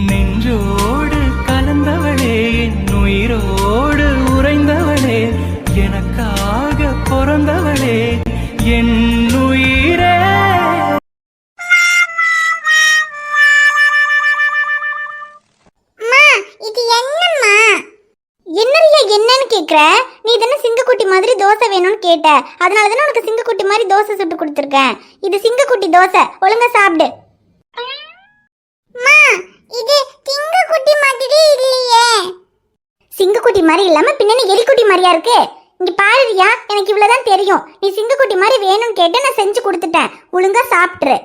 நெஞ்சோடு கலந்தவளே, என் உயிரோடு உறைந்தவளே, எனக்காக பிறந்தவளே, என் உயிரே. என்னன்னு கேக்குற? நீ தானே சிங்கக்குட்டி மாதிரி தோசை வேணும்னு கேட்ட, அதனால தானே உனக்கு சிங்கக்குட்டி மாதிரி தோசை சுட்டு கொடுத்துருக்கேன். இது சிங்கக்குட்டி தோசை, ஒழுங்கா சாப்பிடு. இது சிங்கக்குட்டி மாதிரி இல்லையே. சிங்கக்குட்டி மாதிரி இல்லாம பின்னாடி எலிக்குட்டி மாதிரியா இருக்கு. இங்க பாருறியா, எனக்கு இவ்வளவுதான் தெரியும். நீ சிங்கக்குட்டி மாதிரி வேணும்னு கேட்டு நான் செஞ்சு கொடுத்துட்டேன், ஒழுங்கா சாப்பிட்டுரு.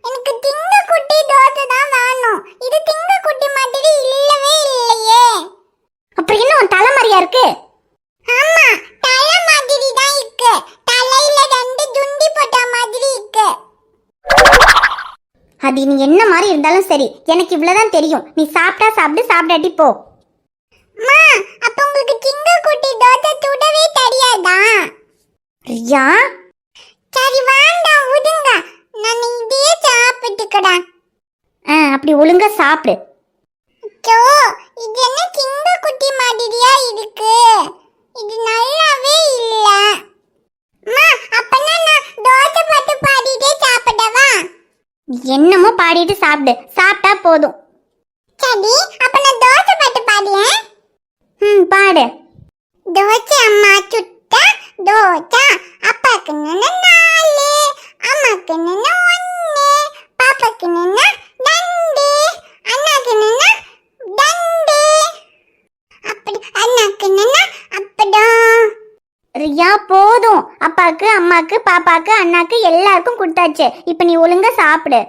எனக்கு சிங்கக்குட்டி தோசை தான் வேணும். இது சிங்கக்குட்டி மாதிரி இல்லவே இல்லையே. அப்புறம் என்ன உன் தலை மாதிரியா இருக்கு? ஆமா, தலை மாதிரி தான் இருக்கு. தலையில ரெண்டு துண்டி போட்ட மாதிரி இருக்கு. அது நீ என்ன மாதிரி இருந்தாலும் சரி, எனக்கு இவ்வளவுதான் தெரியும். நீ சாப்பிட்டா சாப்பிடு, சாப்பிடாட்டி போ. அம்மா, அப்ப உங்களுக்கு சிங்கக்குட்டி தோசை சுடவே தெரியாதா? ரியா, சரி வேண்டாம் விடுங்க, நான் இதையே சாப்பிட்டுக்கடா. அப்படி ஒழுங்கா சாப்பிடு. இது என்ன சிங்கக்குட்டி மாதிரியா இருக்கு? இது நல்லாவே இல்ல. அம்மா, அப்பனா நான் தோசை பாட்டு பாடிட்டே சாப்பிடவா? என்னமோ பாடிட்டு சாப்பிடு, சாப்பிட்டா போதும். சரி, அப்ப நான் தோசை பாட்டு பாடுறேன். பாடு. தோசை அம்மா சுட்டா தோசை, அப்பாக்கு நின்ன 4, அம்மாக்கு நின்ன 1, பாப்பாக்கு நின்ன 2, அண்ணாக்கு நின்ன 2, அப்படி அண்ணாக்கு நின்ன அப்பதான். ரியா, போதும். அப்பாக்கு, அம்மாக்கு, பாப்பாக்கு, அண்ணாக்கு எல்லாருக்கும் கொடுத்தாச்சு. இப்ப நீ ஒழுங்கா சாப்பிடு.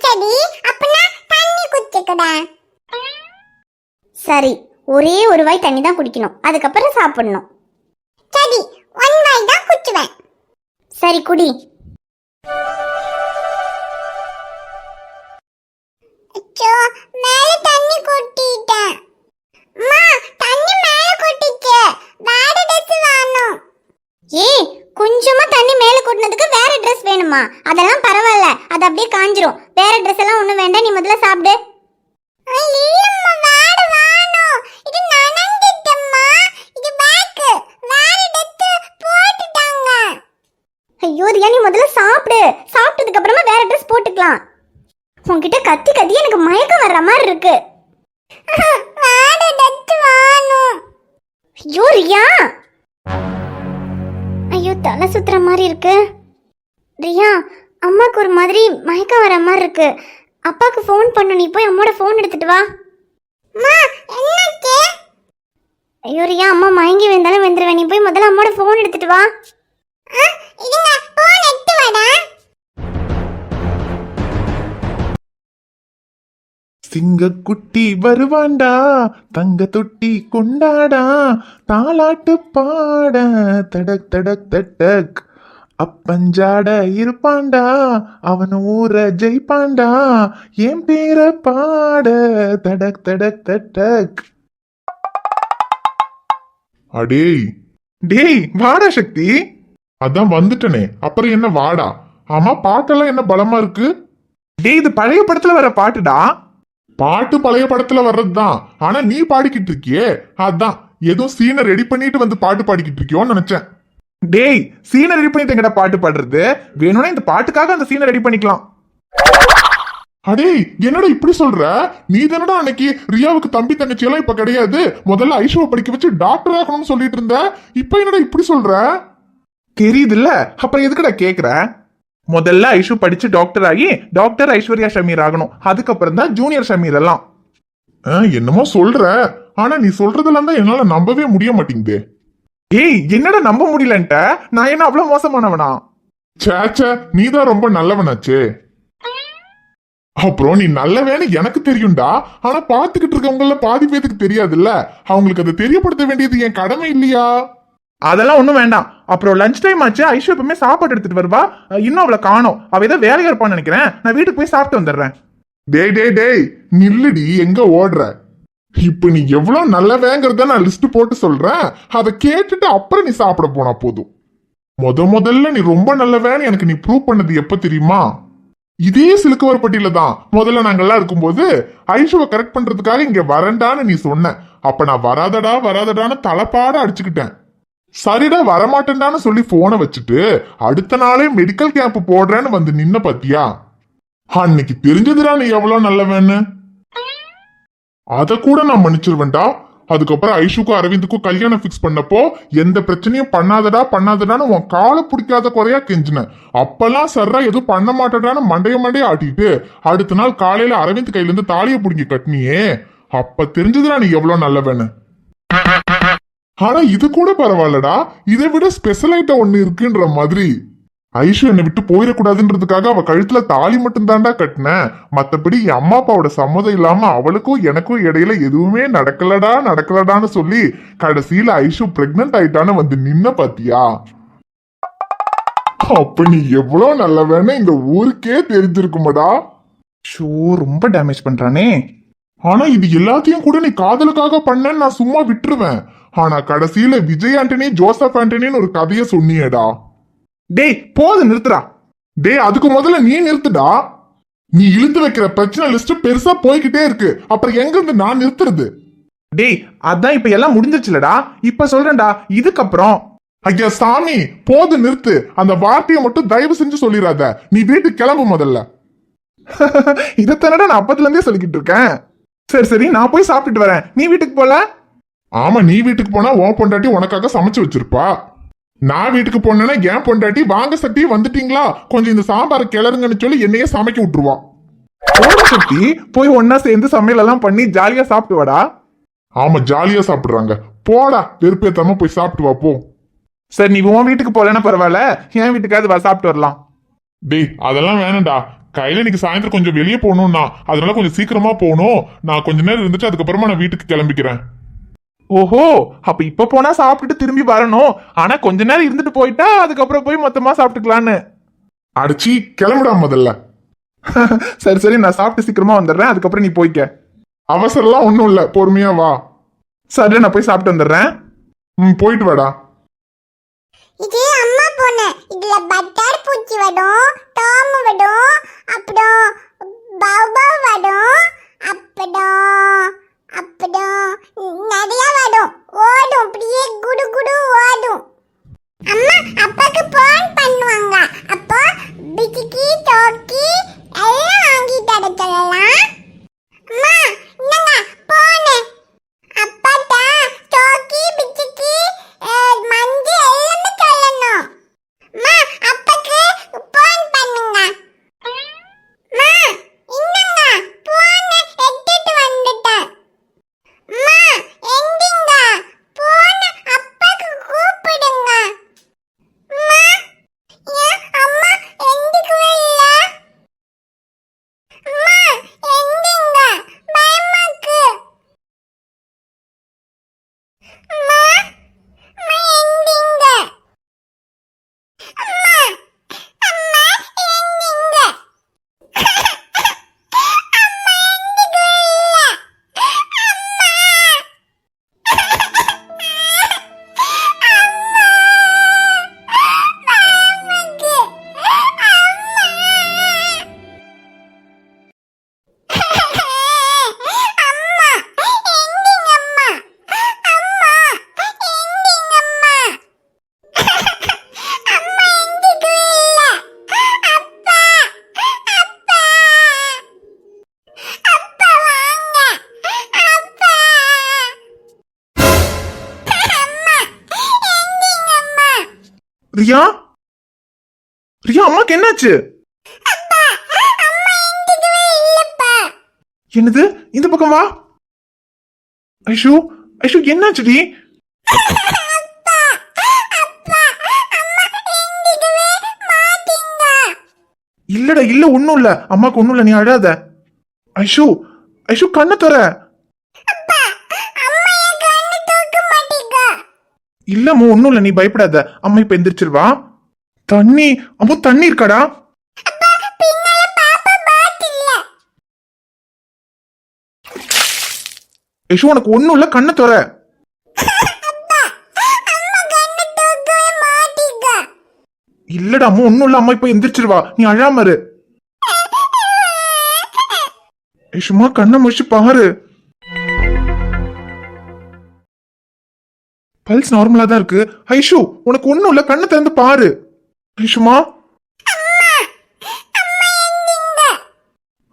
சரி, அப்பனா தண்ணி குடிச்சுக்கடா. சரி, ஒரே ஒரு வாய் தண்ணி தான் குடிக்கணும், அதுக்கப்புறம் சாப்பிடணும். சரி, 1 வாய் தான் குடிச்சுவேன். சரி, குடி. மேல தண்ணி கொட்டிட்டேன். அம்மா, தண்ணி மேல கொட்டிச்சு. வேற Dress வேணும். கொஞ்சமா தண்ணி மேல கொட்டினதுக்கு வேற Dress வேணுமா? அதெல்லாம் பரவாயில்ல, அது அப்படியே காஞ்சிரும். வேற Dress எல்லாம் ஒண்ணும் வேண்டாம், நீ முதல்ல சாப்பிடு. ஐயோ ரியா, நீ முதல்ல சாப்பிடு. சாப்பிட்டதுக்கு அப்புறமா வேற Dress போட்டுக்கலாம். உன்கிட்ட கத்தி கத்தி எனக்கு மயக்கம் வர்ற மாதிரி இருக்கு. ஐயோ ரியா, ஐயோ தலை சுத்துற மாதிரி இருக்கு. ரியா, அம்மாக்கு ஒரு மாதிரி மயக்கம் வர மாதிரி இருக்கு. அப்பாக்கு ஃபோன் பண்ணு, நீ போய் அம்மாவோட ஃபோன் எடுத்துட்டு வா. ஐயோ ரியா, அம்மா மயங்கி விழுந்தாலும் விழுந்துருவேன். நீ போய் முதல்ல அம்மாவோட ஃபோன் எடுத்துட்டு வா. சிங்கக்குட்டி வருவாண்டா, தங்க தொட்டி கொண்டாடா, தாலாட்டு பாட தடக் தடக் தட்டக், அப்பஞ்சாட இருப்பாண்டா, அவன் ஊர ஜெயிப்பாண்டா, என் பேர பாட தடக் தடக் தட்டக். அடேய் டேய், வாடா சக்தி. அதான் வந்துட்டனே, அப்புறம் என்ன வாடா? ஆமா, பாட்டெல்லாம் என்ன பலமா இருக்கு? டேய், இது பழைய படத்துல வர பாட்டுடா. பாட்டு பழைய படத்துல வர்றதுதான், ஆனா நீ பாடிக்கிட்டு இருக்கியே, அதான் ஏதோ சீனை ரெடி பண்ணிட்டு வந்து பாட்டு பாடிக்கிட்டு இருக்கியோன்னு நினைச்சேன். டேய், சீனை ரெடி பண்ணிட்டு எங்கடா பாட்டு பாடுறது? வேணும்னா இந்த பாட்டுக்காக அந்த சீனை ரெடி பண்ணிக்கலாம். அடேய், என்னடா இப்படி சொல்ற? நீ தானடா அன்னைக்கு ரியாவுக்கு தம்பி தங்கச்சி எல்லாம் இப்ப கிடையாது, முதல்ல ஐஷுவை படிக்க வச்சு டாக்டர் ஆகணும்னு சொல்லிட்டு இருந்த, இப்ப என்னடா இப்படி சொல்ற? தெரியுதுல்ல, அப்புறம் எதுக்குடா கேக்குற? முதல்ல ஐஷு படிச்சு டாக்டர் ஆகி டாக்டர் ஐஸ்வர்யா ஷமீர் ஆகணும், அதுக்கப்புறம் தான் ஜூனியர் ஷமீர் எல்லாம். என்னமோ சொல்ற, ஆனா நீ சொல்றதெல்லாம் தான் என்னால நம்பவே முடிய மாட்டேங்குது. ஏய், என்னடா நம்ப முடியலன்ட்ட? நான் என்ன அவ்வளவு மோசமானவனா? சேச்ச, நீதான் ரொம்ப நல்லவனாச்சே. அப்புறம் நீ நல்லவேன்னு எனக்கு தெரியும்டா, ஆனா பாத்துக்கிட்டு இருக்கவங்கள பாதி பேத்துக்கு தெரியாதுல்ல, அவங்களுக்கு அதை தெரியப்படுத்த வேண்டியது என் கடமை இல்லையா? அதெல்லாம் ஒண்ணும் வேண்டாம். அப்புறம் லஞ்ச் டைம் ஆச்சு, ஐஷு எப்பவுமே சாப்பாடு எடுத்துட்டு வருவா, இன்னும் அவளை காணோம். அவ ஏதோ வேலையா இருப்பான்னு நினைக்கிறேன். நான் வீட்டுக்கு போய் சாப்பிட்டு வந்துடுறேன். டேய் டேய் டேய், நில்லுடி, எங்க ஓடுற? இப்ப நீ எவ்வளவு நல்லவேங்கிறத நான் லிஸ்ட் போட்டு சொல்றேன், அதை கேட்டுட்டு அப்புறம் நீ சாப்பிட போனா போதும். முதல்ல நீ ரொம்ப நல்லவேன்னு எனக்கு நீ ப்ரூவ் பண்ணது எப்ப தெரியுமா? இதே சிலுக்குவார்பட்டியில தான் முதல்ல நாங்கெல்லாம் இருக்கும்போது ஐஷுவை கரெக்ட் பண்றதுக்காக இங்க வரண்டான்னு நீ சொன்ன. அப்ப நான் வராதடா வராதடான்னு தலைப்பாட அடிச்சுக்கிட்டேன். சரிடா வரமாட்டேன்டான்னு சொல்லி போனை வச்சுட்டு அடுத்த நாளே மெடிக்கல் கேம்ப் போடுறேன்னு வந்து நின்ன பாத்தியா? அன்னைக்கு தெரிஞ்சதுடா நீ எவ்வளவு நல்லவன்னு. அத கூட நான் மன்னிச்சிருவேன்டா. அதுக்கப்புறம் ஐஷுக்கும் அரவிந்துக்கும் கல்யாணம் பிக்ஸ் பண்ணப்போ எந்த பிரச்சனையும் பண்ணாதடான்னு உன் காலை பிடிக்காத குறையா கெஞ்சினேன். அப்பெல்லாம் சர்ரா எதுவும் பண்ண மாட்டேடான்னு மண்டைய ஆட்டிட்டு அடுத்த நாள் காலையில அரவிந்த் கையில இருந்து தாலியை பிடிங்கி கட்டினியே, அப்ப தெரிஞ்சதுடா நீ எவ்வளவு நல்லவன்னு. ஆனா இது கூட பரவாயில்லடா, இதை விட ஸ்பெஷல் ஐட்டம் ஒண்ணு இருக்குன்ற மாதிரி. ஐஷு என்னை விட்டு போயிடக்கூடாதுன்றதுக்காக அவ கழுத்துல தாலி மட்டும் தாண்டா கட்டினேன். மத்தபடி என் அம்மா அப்பாவோட சம்மதம் இல்லாம அவளுக்கும் எனக்கும் இடையில எதுவுமே நடக்கலடான்னு சொல்லி கடைசியில ஐஷு பிரெக்னன்ட் ஆயிட்டான்னு வந்து நின்ன பாத்தியா? அப்ப நீ எவ்வளவு நல்லவன்னு இந்த ஊருக்கே தெரிஞ்சிருக்குமாடா. ஷோ ரொம்ப டேமேஜ் பண்றானே. ஆனா இது எல்லாத்தையும் கூட நீ காதலுக்காக பண்ணேன்னு நான் சும்மா விட்டுருவேன். ஆனா கடைசியில விஜய் ஆண்டனி ஜோசப் ஆண்டனின்னு ஒரு கதைய சொன்னியேடா. டேய் போது நிறுத்துறா. டேய் அதுக்கு முதல்ல நீ நிறுத்துடா. நீ இழுத்து வைக்கிற பிரச்சனை லிஸ்ட் பெருசா போய்கிட்டே இருக்கு. அப்புறம் எங்க இருந்து நான் நிறுத்துறது? டேய் அதான் இப்ப எல்லாம் முடிஞ்சிருச்சுலடா. இப்ப சொல்றேன்டா இதுக்கப்புறம். ஐயா சாமி போது நிறுத்து. அந்த வார்த்தையை மட்டும் தயவு செஞ்சு சொல்லிடாத. நீ வீட்டுக்கு கிளம்பு முதல்ல. இதத்தானடா நான் அப்பத்துல இருந்தே சொல்லிக்கிட்டு இருக்கேன். சரி நான் போய் சாப்பிட்டுட்டு வரேன், நீ வீட்டுக்கு போல. ஆமா நீ வீட்டுக்கு போனா உன் பொண்டாட்டி உனக்காக சமைச்சு வச்சிருப்பா. நான் வீட்டுக்கு போனேன்னா என் பொண்டாட்டி வாங்க சட்டி வந்துட்டீங்களா கொஞ்சம் இந்த சாம்பார் கிளறுங்கன்னு சொல்லி என்னையே சமைக்க விட்டுருவான். சக்தி போய் ஒன்னா சேர்ந்து சமையல் எல்லாம் பண்ணி ஜாலியா சாப்பிட்டு வாடா. ஆமா ஜாலியா சாப்பிடுறாங்க. போடா வெறுப்பேத்தாம போய் சாப்பிட்டு வா போ. சரி நீ உன் வீட்டுக்கு போலன்னா பரவாயில்ல, என் வீட்டுக்காவது வா சாப்பிட்டு வரலாம். டேய் அதெல்லாம் வேணாம்டா. கையில இன்னைக்கு சாயந்தரம் கொஞ்சம் வெளியே போகணும்னா அதனால கொஞ்சம் சீக்கிரமா போகணும். நான் கொஞ்ச நேரம் இருந்துட்டு அதுக்கப்புறமா நான் வீட்டுக்கு கிளம்பிக்கிறேன். ஓஹோ அப்ப இப்ப போனா சாப்பிட்டுட்டு திரும்பி வரணும். ஆனா கொஞ்ச நேரம் இருந்துட்டு போயிட்டா அதுக்கப்புறம் போய் மொத்தமா சாப்பிட்டுக்கலான்னு. அடிச்சி கிளம்பிடா முதல்ல. சரி நான் சாப்பிட்டு சீக்கிரமா வந்துடுறேன், அதுக்கப்புறம் நீ போய்க்க. அவசரம்லாம் ஒண்ணும் இல்ல, பொறுமையா வா. சரி நான் போய் சாப்பிட்டு வந்துடுறேன். போயிட்டு வாடா. இது அம்மா பொண்ணு. இதுல பட்டர் பூச்சி வடும், டாம் வடும், அப்புறம் பௌபௌ வடும், அப்புறம் நிறைய வடும். ஓடும் அப்படியே குடு குடு ஓடும். அம்மா அப்பாக்கு போன் பண்ணுவாங்க. அப்போ பிச்சிக்கி டோக்கி எல்லாம் வாங்கி தர சொல்லலாம். அம்மா என்னங்க போனு அப்பாட்ட டோக்கி பிச்சிக்கி மஞ்சு எல்லாமே சொல்லணும். அம்மா அப்பாக்கு போன் பண்ணுங்க. அம்மா என்னங்க போன் எடுத்துட்டு வந்துட்டேன். அம்மா எங்கங்க போன் அப்பாக்கு கூப்பிடுங்க. அம்மா ஏன் அம்மா எந்திக்கவே இல்ல? அம்மா எங்கங்க பயமாக்கு. அம்மா அம்மா எங்கங்க? அம்மா அம்மா எங்கங்க? அம்மா எந்திக்கவே இல்ல. ரியா அம்மாக்கு என்னாச்சு? என்னது இந்த பக்கம் வா. ஐஷு என்னாச்சுடி? இல்ல ஒண்ணும் இல்ல, அம்மாக்கு ஒண்ணும் இல்ல, நீ அழாத. ஐஷு கண்ணை தர. இல்லம்மா ஒண்ணும் இல்ல, நீ பயப்படாத, அம்மா இப்ப எந்திரிச்சிருவா. தண்ணி அம்மா தண்ணி இருக்காடா? ஐஷு உனக்கு ஒண்ணும் இல்ல, கண்ணை தர. இல்லடா அம்மா ஒண்ணும் இல்ல, அம்மா இப்ப எந்திரிச்சிருவா, நீ அழாம இரு. ஐஷுமா கண்ணை முடிச்சு பாரு. பல்ஸ் நார்மலா தான் இருக்கு. ஐஷு உனக்கு ஒண்ணும் இல்ல, கண்ணை திறந்து பாரு. ஐஷுமா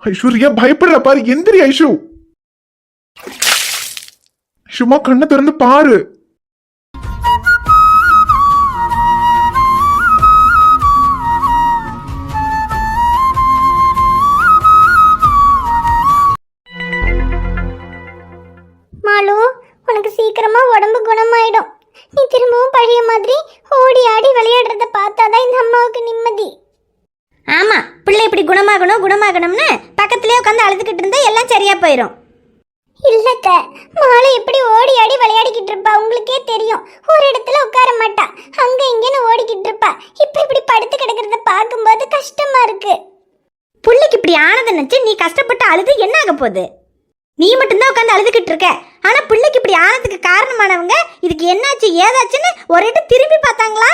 ஐஸ்வர்யா பயப்படல பாரு, எந்திரி ஐஷு. ஐஷுமா கண்ணை திறந்து பாரு. மாலு, உனக்கு சீக்கிரமா உடம்பு குணமாயிடும். நீ திரும்பவும் பழைய மாதிரி ஓடி ஆடி விளையாடுறத பார்த்தாதான் இந்த அம்மாவுக்கு நிம்மதி. ஆமா, பிள்ளை இப்படி குணமாகணும்னு பக்கத்திலே உட்காந்து அழுதுகிட்டு இருந்தா எல்லாம் சரியா போயிடும். இல்லத்த, மாலு இப்படி ஓடி ஆடி விளையாடிக்கிட்டு இருப்பா, உங்களுக்கே தெரியும். ஒரு இடத்துல உட்கார மாட்டா, அங்க இங்கன்னு ஓடிக்கிட்டு இருப்பா. இப்ப இப்படி படுத்து கிடக்கிறத பார்க்கும்போது கஷ்டமா இருக்கு. பிள்ளைக்கு இப்படி ஆனதை நினைச்சு நீ கஷ்டப்பட்டு அழுது என்ன ஆக போகுது? நீ மட்டும்தான் உட்காந்து அழுதுகிட்டு இருக்க. ஆனா பிள்ளைக்கு இப்படி ஆனதுக்கு காரணமானவங்க இதுக்கு என்னாச்சு ஏதாச்சுன்னு ஒரு இடம் திரும்பி பார்த்தாங்களா?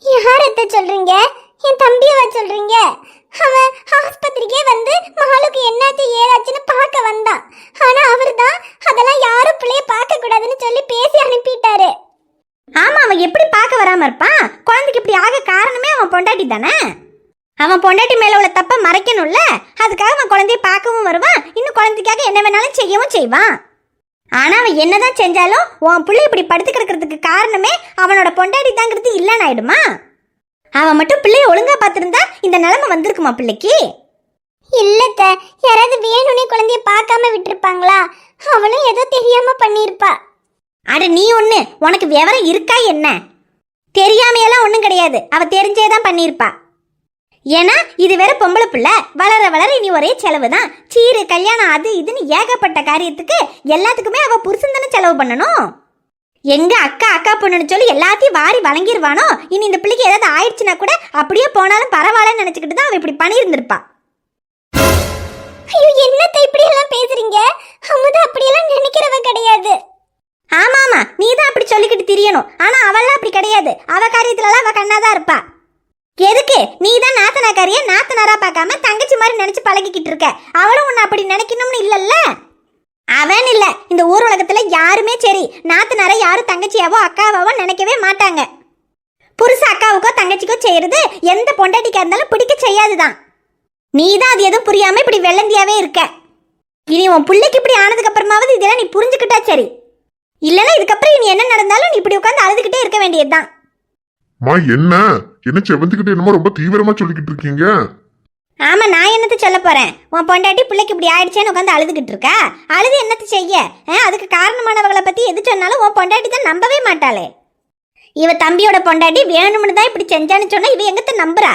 யாரத்த சொல்றீங்க? என் தம்பியவா சொல்றீங்க? அவன் ஆஸ்பத்திரிக்கே வந்து மகளுக்கு என்னாச்சு ஏதாச்சுன்னு பார்க்க வந்தான். ஆனா அவர் தான் அதெல்லாம் யாரும் பிள்ளைய பார்க்க கூடாதுன்னு சொல்லி பேசி அனுப்பிட்டாரு. ஆமா, அவன் எப்படி பார்க்க வராம இருப்பான்? குழந்தைக்கு இப்படி ஆக காரணமே அவன் பொண்டாட்டி தானே. அவன் பொண்டாட்டி மேல உள்ள தப்ப மறைக்கணும்ல, அதுக்காக அவன் குழந்தைய பார்க்கவும் வருவான், இன்னும் குழந்தைக்காக என்ன வேணாலும் செய்யவும் செய்வான். ஆனா அவன் என்னதான் செஞ்சாலும் உன் பிள்ளை இப்படி படுத்து கிடக்கிறதுக்கு காரணமே அவனோட பொண்டாட்டி தாங்கிறது இல்லைன்னு ஆயிடுமா? அவன் மட்டும் பிள்ளைய ஒழுங்கா பார்த்திருந்தா இந்த நிலைமை வந்திருக்குமா பிள்ளைக்கு? இல்லத்த, யாராவது வேணும்னே குழந்தைய பார்க்காம விட்டுருப்பாங்களா? அவளும் ஏதோ தெரியாம பண்ணிருப்பா. அட நீ ஒண்ணு, உனக்கு விவரம் இருக்கா என்ன? தெரியாமையெல்லாம் ஒண்ணும் கிடையாது, அவ தெரிஞ்சேதான் பண்ணிருப்பா. ஏன்னா இது வேற பொம்பளை பிள்ளை, வளர வளர இனி ஒரே செலவு தான். சீரு கல்யாணம் அது இதுன்னு ஏகப்பட்ட காரியத்துக்கு எல்லாத்துக்குமே அவ புருஷன் தானே செலவு பண்ணணும். எங்க அக்கா பொண்ணுன்னு சொல்லி எல்லாத்தையும் வாரி வழங்கிடுவானோ? இனி இந்த பிள்ளைக்கு ஏதாவது ஆயிடுச்சுன்னா கூட அப்படியே போனாலும் பரவாயில்லன்னு நினைச்சுக்கிட்டு தான் அவ இப்படி பண்ணியிருந்திருப்பா. ஐயோ, என்னத்த இப்படி எல்லாம் பேசுறீங்க? அமுதா அப்படியெல்லாம் நினைக்கிறவ கிடையாது. ஆமா, நீ தான் அப்படி சொல்லிக்கிட்டு திரியணும். ஆனா அவெல்லாம் அப்படி கிடையாது. அவ காரியத்துலலாம் அவ கண்ணாதான் இருப்பா. எதுக்கு? நீ தான் நாத்தனாக்காரிய நாத்தனாரா பார்க்காம தங்கச்சி மாதிரி நினைச்சு பழகிக்கிட்டு இருக்க. அவளும் உன்னை அப்படி நினைக்கணும்னு இல்லல்ல. அவன் இல்ல, இந்த ஊர் உலகத்துல யாருமே சரி நாத்தனாரை யாரும் தங்கச்சியாவோ அக்காவாவோ நினைக்கவே மாட்டாங்க. புருஷ அக்காவுக்கோ தங்கச்சிக்கோ செய்யறது எந்த பொண்டாட்டிக்கா இருந்தாலும் பிடிக்க செய்யாதுதான். நீ தான் அது எதுவும் புரியாம இப்படி வெள்ளந்தியாவே இருக்க. இனி உன் பிள்ளைக்கு இப்படி ஆனதுக்கு அப்புறமாவது இதெல்லாம் நீ புரிஞ்சுக்கிட்டா சரி. இல்லைன்னா இதுக்கப்புறம் இனி என்ன நடந்தாலும் நீ இப்படி உட்காந்து அழுதுகிட்டே இருக்க வேண்டியதுதான். என்ன செவந்துக்கிட்டு என்னமோ ரொம்ப தீவிரமா சொல்லிக்கிட்டு இருக்கீங்க? ஆமா, நான் என்னத்த சொல்ல போறேன்? உன் பொண்டாட்டி பிள்ளைக்கு இப்படி ஆயிடுச்சேன்னு உட்காந்து அழுதுகிட்டு இருக்கா. அழுது என்னத்த செய்ய? அதுக்கு காரணமானவங்களை பத்தி எது சொன்னாலும் உன் பொண்டாட்டி தான் நம்பவே மாட்டாளே. இவ தம்பியோட பொண்டாட்டி வேணும்னு தான் இப்படி செஞ்சான்னு சொன்னா இவ எங்கத்த நம்புறா?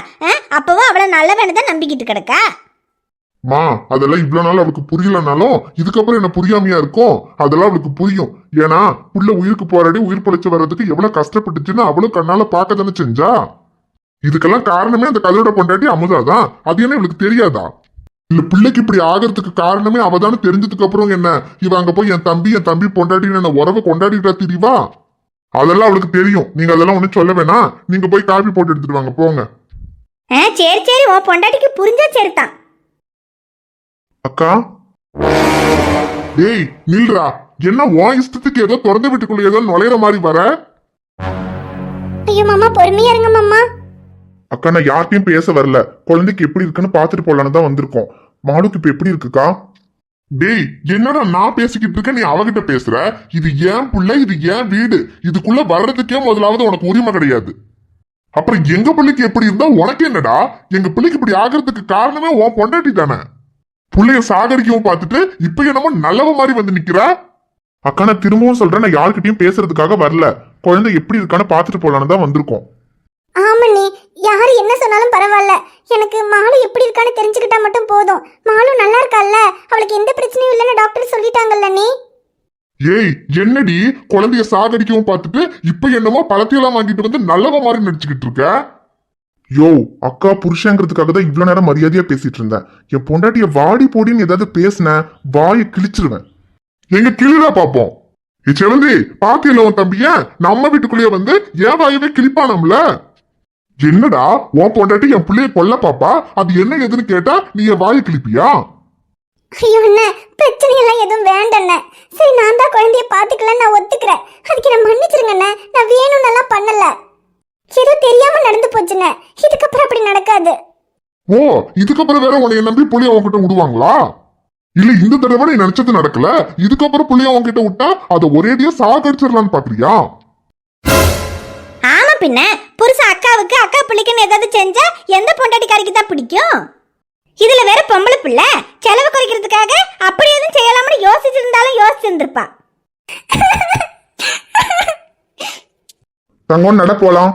அப்பவும் அவளை நல்லவனு தான் நம்பிக்கிட்டு கிடக்கா. மா, அதெல்லாம் இவ்வளவு நாள் அவளுக்கு புரியலனாலும் இதுக்கப்புறம் என்ன புரியாமையா இருக்கும்? அதெல்லாம் அவளுக்கு புரியும். ஏன்னா புள்ள உயிருக்கு போராடி உயிர் பிழைச்சு வர்றதுக்கு எவ்வளவு கஷ்டப்பட்டுச்சுன்னு அவளும் கண்ணால பார்க்க தானே செஞ்சா. இதுக்கெல்லாம் காரணமே அந்த கல்லோட பொண்டாட்டி அமுதாதான். அது என்ன இவளுக்கு தெரியாதா? இல்ல பிள்ளைக்கு இப்படி ஆகிறதுக்கு காரணமே அவதானு தெரிஞ்சதுக்கு அப்புறம் என்ன இவ அங்க போய் என் தம்பி பொண்டாட்டின்னு என்ன உறவை கொண்டாடிட்டா தெரியவா? அதெல்லாம் அவளுக்கு தெரியும். நீங்க அதெல்லாம் ஒண்ணும் சொல்ல வேணாம். நீங்க போய் காபி போட்டு எடுத்துட்டு வாங்க, போங்க. சரி, உன் பொண்டாட்டிக்கு புரிஞ்சா சரிதான். அக்கா, டேய் நில்றா. என்ன உன் இஷ்டத்துக்கு ஏதோ திறந்த வீட்டுக்குள்ள ஏதோ நுழையிற மாதிரி வர? ஐயோ மாமா, பொறுமையா இருங்க மாமா. அக்கா நான் யார்கிட்டயும் பேச வரல. குழந்தைக்கு எப்படி இருக்குன்னு பாத்துட்டு போலான்னு தான் வந்திருக்கோம். மாலுக்கு இப்ப எப்படி இருக்குக்கா? டேய், என்னடா நான் பேசிக்கிட்டு இருக்க, நீ அவகிட்ட பேசுற? இது ஏன் புள்ள, இது ஏன் வீடு. இதுக்குள்ள வர்றதுக்கே முதலாவது உனக்கு உரிமை கிடையாது. அப்புறம் எங்க பிள்ளைக்கு எப்படி இருந்தா உனக்கு என்னடா? எங்க பிள்ளைக்கு இப்படி ஆகிறதுக்கு காரணமே உன் பொண்டாட்டி தானே. புள்ளைய சாகடிக்கவும் பார்த்துட்டு இப்ப என்னமோ நல்லவ மாதிரி வந்து நிக்கிறா. அக்கா நான் திரும்பவும் சொல்றேன், நான் யார்கிட்டயும் பேசுறதுக்காக வரல. குழந்தை எப்படி இருக்கான்னு பாத்துட்டு போலான்னு தான் வந்திருக்கோம். ஆமா, நீ யாரு என்ன சொன்னாலும் பரவாயில்ல. எனக்கு மாலு எப்படி இருக்கான்னு தெரிஞ்சுக்கிட்டா மட்டும் போதும். மாலு நல்லா இருக்கால்ல, அவளுக்கு எந்த பிரச்சனையும் இல்லைன்னு டாக்டர் சொல்லிட்டாங்கல்ல. நீ ஏய் என்னடி குழந்தைய சாகடிக்கவும் பார்த்துட்டு இப்ப என்னமோ பழத்தையெல்லாம் வாங்கிட்டு வந்து நல்லவ மாதிரி நடிச்சுக்கிட்டு இருக்க? யோ, அக்கா புருஷங்கிறதுக்காக தான் இவ்வளவு நேரம் மரியாதையா பேசிட்டு இருந்தேன். என் பொண்டாட்டிய வாடி போடின்னு ஏதாவது பேசின வாயை கிழிச்சிருவேன். எங்க கிளிடா பாப்போம். செவந்தி, பாத்தியில உன் தம்பிய நம்ம வீட்டுக்குள்ளேயே வந்து ஏன் வாயவே கிழிப்பானம்ல? என்னடா உன் பொண்டாட்டி என் பிள்ளைய கொல்ல பாப்பா, அது என்ன எதுன்னு கேட்டா நீ என் வாயை கிழிப்பியா? ஐயோ அண்ணே, பிரச்சனை எல்லாம் எதுவும் வேண்டண்ணே. சரி, நான் தான் குழந்தைய பாத்துக்கலாம், நான் ஒத்துக்கிறேன். அதுக்கு நான் மன்னிச்சிருங்கண்ணே. நான் வேணும்னெல்லாம் பண்ணல, ஏதோ தெரியாம நடந்து போச்சுண்ணே. இதுக்கப்புறம் அப்படி நடக்காது. ஓ, இதுக்கப்புறம் வேற உன்னை நம்பி புள்ளிய உன்கிட்ட விடுவாங்களா? இல்ல இந்த தடவை நீ நினைச்சது நடக்கல, இதுக்கப்புறம் புள்ளிய உன்கிட்ட விட்டா அதை ஒரேடியா சாகடிச்சிடலான்னு பாக்குறியா? ஆமா, பின்ன புருஷன் அக்காவுக்கு அக்கா பிள்ளைக்குன்னு ஏதாவது செஞ்சா எந்த பொண்டாட்டிக்காரிக்கு தான் பிடிக்கும்? இதுல வேற பொம்பளை பிள்ளை செலவு குறைக்கிறதுக்காக அப்படி எதுவும் செய்யலாம்னு யோசிச்சிருந்தாலும் யோசிச்சிருந்திருப்பா. தங்கம் நட போலாம்.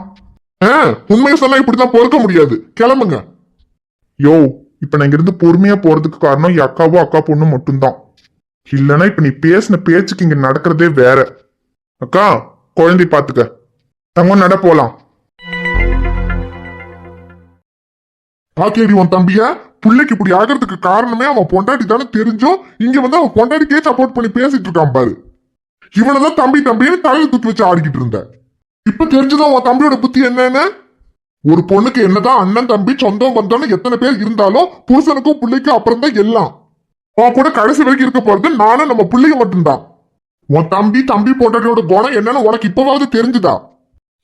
உண்மையை சொன்னா இப்படிதான் பொறுக்க முடியாது, கிளம்புங்க. யோ, இப்ப நான் இங்கிருந்து பொறுமையா போறதுக்கு காரணம் என் அக்காவோ அக்கா பொண்ணு மட்டும்தான். இல்லனா இப்ப நீ பேசின பேச்சுக்கு இங்க நடக்கிறதே வேற. அக்கா, குழந்தை பாத்துக்க. தங்கம் நட போலாம். பாக்கேடி உன் தம்பிய, புள்ளைக்கு இப்படி ஆகிறதுக்கு காரணமே அவன் பொண்டாட்டி தானே தெரிஞ்சும் இங்க வந்து அவன் பொண்டாட்டிக்கே சப்போர்ட் பண்ணி பேசிட்டு இருக்கான் பாரு. இவனதான் தம்பி தம்பின்னு தலையில தூக்கி வச்சு ஆடிக்கிட்டு இருந்த. இப்ப தெரிஞ்சுதான் உன் தம்பியோட புத்தி என்னன்னு. ஒரு பொண்ணுக்கு என்னதான் அண்ணன் தம்பி சொந்தம் பந்தம்னு எத்தனை பேர் இருந்தாலும் புருஷனுக்கும் பிள்ளைக்கும் அப்புறம் தான் எல்லாம். உன் கூட கடைசி வரைக்கும் இருக்க போறது நானும் நம்ம பிள்ளைங்க மட்டும்தான். உன் தம்பி பொண்டாட்டியோட குணம் என்னன்னு உனக்கு இப்பவாவது தெரிஞ்சுதா?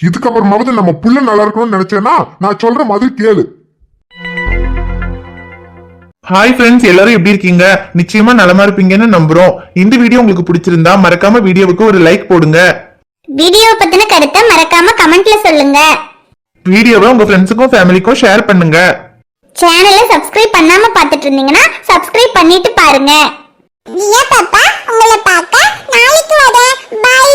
இதுக்கப்புறமாவது நம்ம புள்ள நல்லா இருக்கணும்னு நினைச்சேன்னா நான் சொல்ற மாதிரி கேளு. ஹாய் ஃப்ரெண்ட்ஸ், எல்லாரும் எப்படி இருக்கீங்க? நிச்சயமா நலமா இருப்பீங்கன்னு நம்புறோம். இந்த வீடியோ உங்களுக்கு பிடிச்சிருந்தா மறக்காம வீடியோவுக்கு ஒரு லைக் போடுங்க. வீடியோ பத்தின கருத்தை மறக்காம கமெண்ட்ல சொல்லுங்க. வீடியோவை உங்க ஃப்ரெண்ட்ஸுக்கும் ஃபேமிலிக்கும் ஷேர் பண்ணுங்க. சேனலை சப்ஸ்கிரைப் பண்ணாம பார்த்துட்டு இருந்தீங்கன்னா சப்ஸ்கிரைப் பண்ணிட்டு பாருங்க. பாப்பா, உங்களை பார்க்க நாளைக்கு வரேன். பை.